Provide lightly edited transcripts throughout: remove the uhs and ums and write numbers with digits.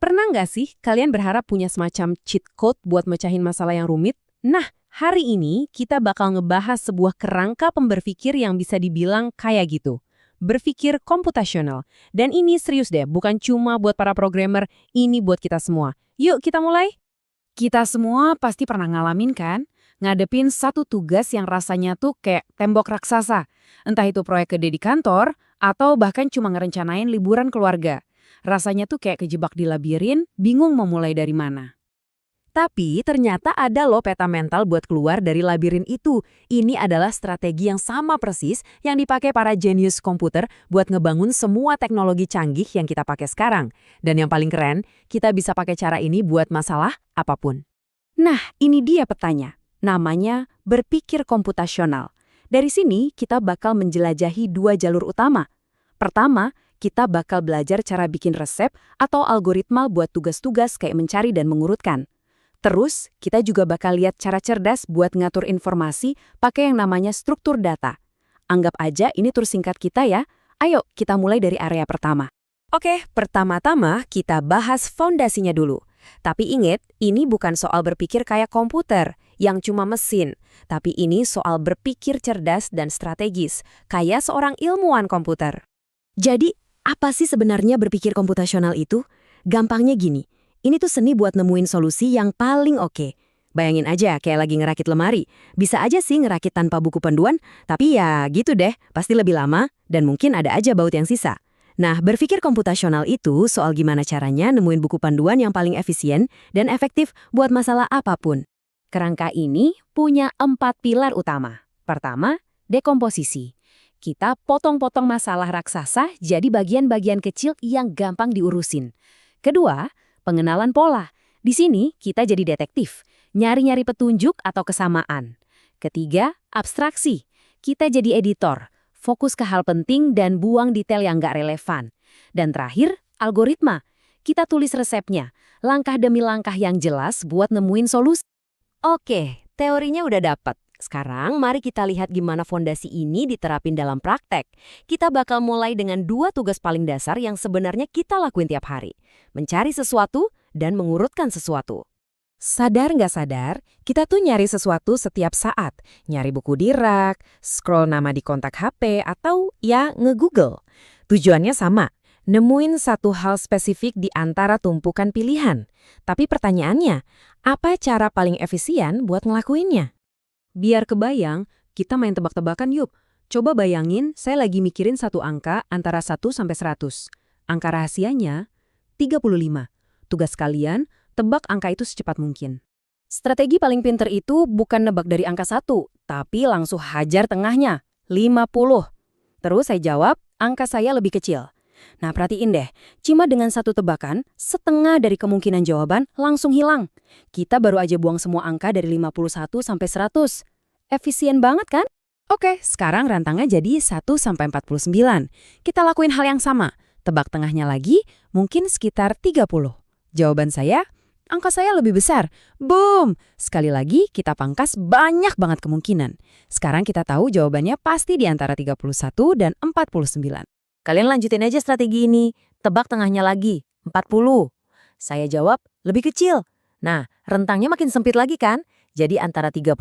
Pernah nggak sih kalian berharap punya semacam cheat code buat mecahin masalah yang rumit? Nah, hari ini kita bakal ngebahas sebuah kerangka pemberpikir yang bisa dibilang kayak gitu. Berpikir komputasional. Dan ini serius deh, bukan cuma buat para programmer, ini buat kita semua. Yuk kita mulai. Kita semua pasti pernah ngalamin kan? Ngadepin satu tugas yang rasanya tuh kayak tembok raksasa. Entah itu proyek gede di kantor, atau bahkan cuma ngerencanain liburan keluarga. Rasanya tuh kayak kejebak di labirin, bingung mau mulai dari mana. Tapi ternyata ada loh peta mental buat keluar dari labirin itu. Ini adalah strategi yang sama persis yang dipakai para jenius komputer buat ngebangun semua teknologi canggih yang kita pakai sekarang. Dan yang paling keren, kita bisa pakai cara ini buat masalah apapun. Nah, ini dia petanya. Namanya berpikir komputasional. Dari sini kita bakal menjelajahi dua jalur utama. Pertama, kita bakal belajar cara bikin resep atau algoritma buat tugas-tugas kayak mencari dan mengurutkan. Terus, kita juga bakal lihat cara cerdas buat ngatur informasi pakai yang namanya struktur data. Anggap aja ini tur singkat kita ya. Ayo, kita mulai dari area pertama. Oke, pertama-tama kita bahas fondasinya dulu. Tapi ingat, ini bukan soal berpikir kayak komputer, yang cuma mesin. Tapi ini soal berpikir cerdas dan strategis, kayak seorang ilmuwan komputer. Jadi, apa sih sebenarnya berpikir komputasional itu? Gampangnya gini, ini tuh seni buat nemuin solusi yang paling oke. Bayangin aja kayak lagi ngerakit lemari. Bisa aja sih ngerakit tanpa buku panduan, tapi ya gitu deh, pasti lebih lama dan mungkin ada aja baut yang sisa. Nah, berpikir komputasional itu soal gimana caranya nemuin buku panduan yang paling efisien dan efektif buat masalah apapun. Kerangka ini punya 4 pilar utama. Pertama, dekomposisi. Kita potong-potong masalah raksasa jadi bagian-bagian kecil yang gampang diurusin. Kedua, pengenalan pola. Di sini kita jadi detektif, nyari-nyari petunjuk atau kesamaan. Ketiga, abstraksi. Kita jadi editor, fokus ke hal penting dan buang detail yang nggak relevan. Dan terakhir, algoritma. Kita tulis resepnya, langkah demi langkah yang jelas buat nemuin solusi. Oke, teorinya udah dapet. Sekarang mari kita lihat gimana fondasi ini diterapin dalam praktek. Kita bakal mulai dengan dua tugas paling dasar yang sebenarnya kita lakuin tiap hari. Mencari sesuatu dan mengurutkan sesuatu. Sadar nggak sadar, kita tuh nyari sesuatu setiap saat. Nyari buku di rak, scroll nama di kontak HP, atau ya nge-google. Tujuannya sama, nemuin satu hal spesifik di antara tumpukan pilihan. Tapi pertanyaannya, apa cara paling efisien buat ngelakuinnya? Biar kebayang, kita main tebak-tebakan yuk. Coba bayangin saya lagi mikirin satu angka antara 1 sampai 100. Angka rahasianya 35. Tugas kalian, tebak angka itu secepat mungkin. Strategi paling pinter itu bukan nebak dari angka 1, tapi langsung hajar tengahnya, 50. Terus saya jawab, angka saya lebih kecil. Nah, perhatiin deh, cuma dengan satu tebakan, setengah dari kemungkinan jawaban langsung hilang. Kita baru aja buang semua angka dari 51 sampai 100. Efisien banget kan? Oke, sekarang rantangnya jadi 1 sampai 49. Kita lakuin hal yang sama. Tebak tengahnya lagi, mungkin sekitar 30. Jawaban saya, angka saya lebih besar. Boom! Sekali lagi, kita pangkas banyak banget kemungkinan. Sekarang kita tahu jawabannya pasti di antara 31 dan 49. Kalian lanjutin aja strategi ini. Tebak tengahnya lagi, 40. Saya jawab, lebih kecil. Nah, rentangnya makin sempit lagi kan? Jadi antara 31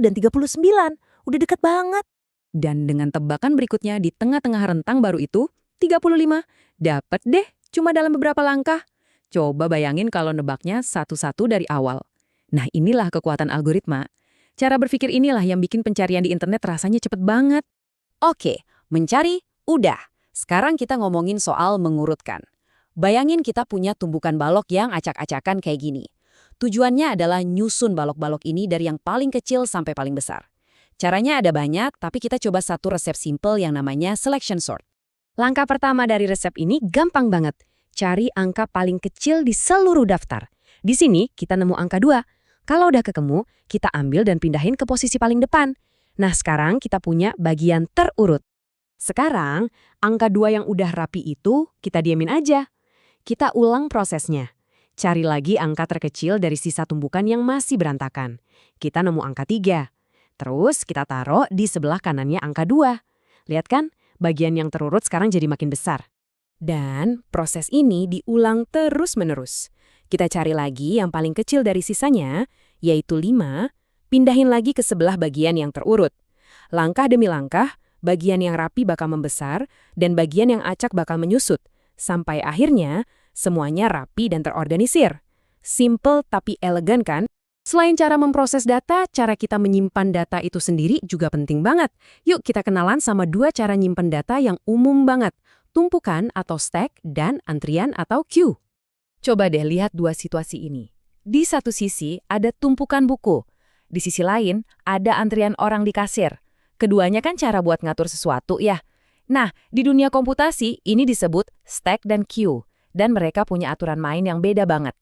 dan 39. Udah deket banget. Dan dengan tebakan berikutnya di tengah-tengah rentang baru itu, 35. Dapet deh, cuma dalam beberapa langkah. Coba bayangin kalau nebaknya satu-satu dari awal. Nah, inilah kekuatan algoritma. Cara berpikir inilah yang bikin pencarian di internet rasanya cepet banget. Oke, mencari, udah. Sekarang kita ngomongin soal mengurutkan. Bayangin kita punya tumbukan balok yang acak-acakan kayak gini. Tujuannya adalah nyusun balok-balok ini dari yang paling kecil sampai paling besar. Caranya ada banyak, tapi kita coba satu resep simple yang namanya selection sort. Langkah pertama dari resep ini gampang banget. Cari angka paling kecil di seluruh daftar. Di sini kita nemu angka 2. Kalau udah ketemu, kita ambil dan pindahin ke posisi paling depan. Nah, sekarang kita punya bagian terurut. Sekarang, angka 2 yang udah rapi itu kita diamin aja. Kita ulang prosesnya. Cari lagi angka terkecil dari sisa tumbukan yang masih berantakan. Kita nemu angka 3. Terus kita taruh di sebelah kanannya angka 2. Lihat kan, bagian yang terurut sekarang jadi makin besar. Dan proses ini diulang terus-menerus. Kita cari lagi yang paling kecil dari sisanya, yaitu 5, pindahin lagi ke sebelah bagian yang terurut. Langkah demi langkah, bagian yang rapi bakal membesar, dan bagian yang acak bakal menyusut. Sampai akhirnya, semuanya rapi dan terorganisir. Simple tapi elegan kan? Selain cara memproses data, cara kita menyimpan data itu sendiri juga penting banget. Yuk kita kenalan sama 2 cara nyimpen data yang umum banget. Tumpukan atau stack dan antrian atau queue. Coba deh lihat 2 situasi ini. Di satu sisi ada tumpukan buku. Di sisi lain ada antrian orang di kasir. Keduanya kan cara buat ngatur sesuatu ya. Nah, di dunia komputasi ini disebut stack dan queue. Dan mereka punya aturan main yang beda banget.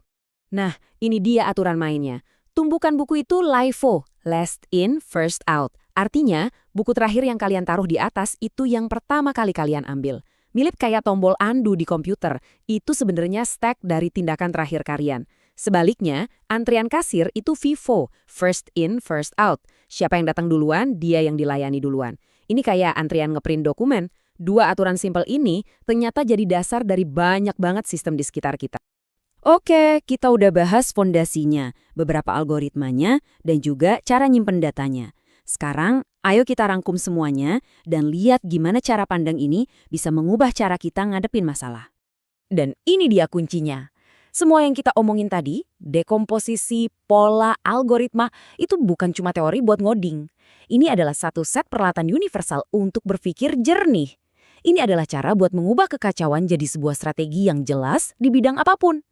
Nah, ini dia aturan mainnya. Tumpukan buku itu LIFO, last in, first out. Artinya, buku terakhir yang kalian taruh di atas itu yang pertama kali kalian ambil. Mirip kayak tombol undo di komputer, itu sebenarnya stack dari tindakan terakhir kalian. Sebaliknya, antrian kasir itu FIFO, first in, first out. Siapa yang datang duluan, dia yang dilayani duluan. Ini kayak antrian ngeprint dokumen. 2 aturan simpel ini ternyata jadi dasar dari banyak banget sistem di sekitar kita. Oke, kita udah bahas fondasinya, beberapa algoritmanya, dan juga cara nyimpen datanya. Sekarang, ayo kita rangkum semuanya dan lihat gimana cara pandang ini bisa mengubah cara kita ngadepin masalah. Dan ini dia kuncinya. Semua yang kita omongin tadi, dekomposisi, pola, algoritma, itu bukan cuma teori buat ngoding. Ini adalah satu set peralatan universal untuk berpikir jernih. Ini adalah cara buat mengubah kekacauan jadi sebuah strategi yang jelas di bidang apapun.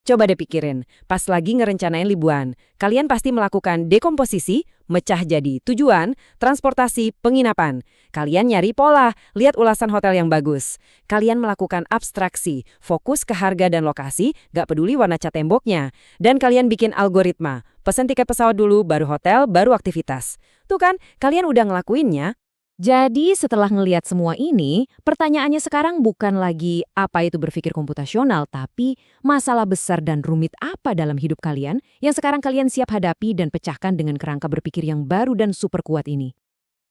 Coba deh pikirin, pas lagi ngerencanain liburan, kalian pasti melakukan dekomposisi, mecah jadi tujuan, transportasi, penginapan. Kalian nyari pola, lihat ulasan hotel yang bagus. Kalian melakukan abstraksi, fokus ke harga dan lokasi, gak peduli warna cat temboknya. Dan kalian bikin algoritma, pesen tiket pesawat dulu, baru hotel, baru aktivitas. Tuh kan, kalian udah ngelakuinnya. Jadi setelah ngelihat semua ini, pertanyaannya sekarang bukan lagi apa itu berpikir komputasional, tapi masalah besar dan rumit apa dalam hidup kalian yang sekarang kalian siap hadapi dan pecahkan dengan kerangka berpikir yang baru dan super kuat ini.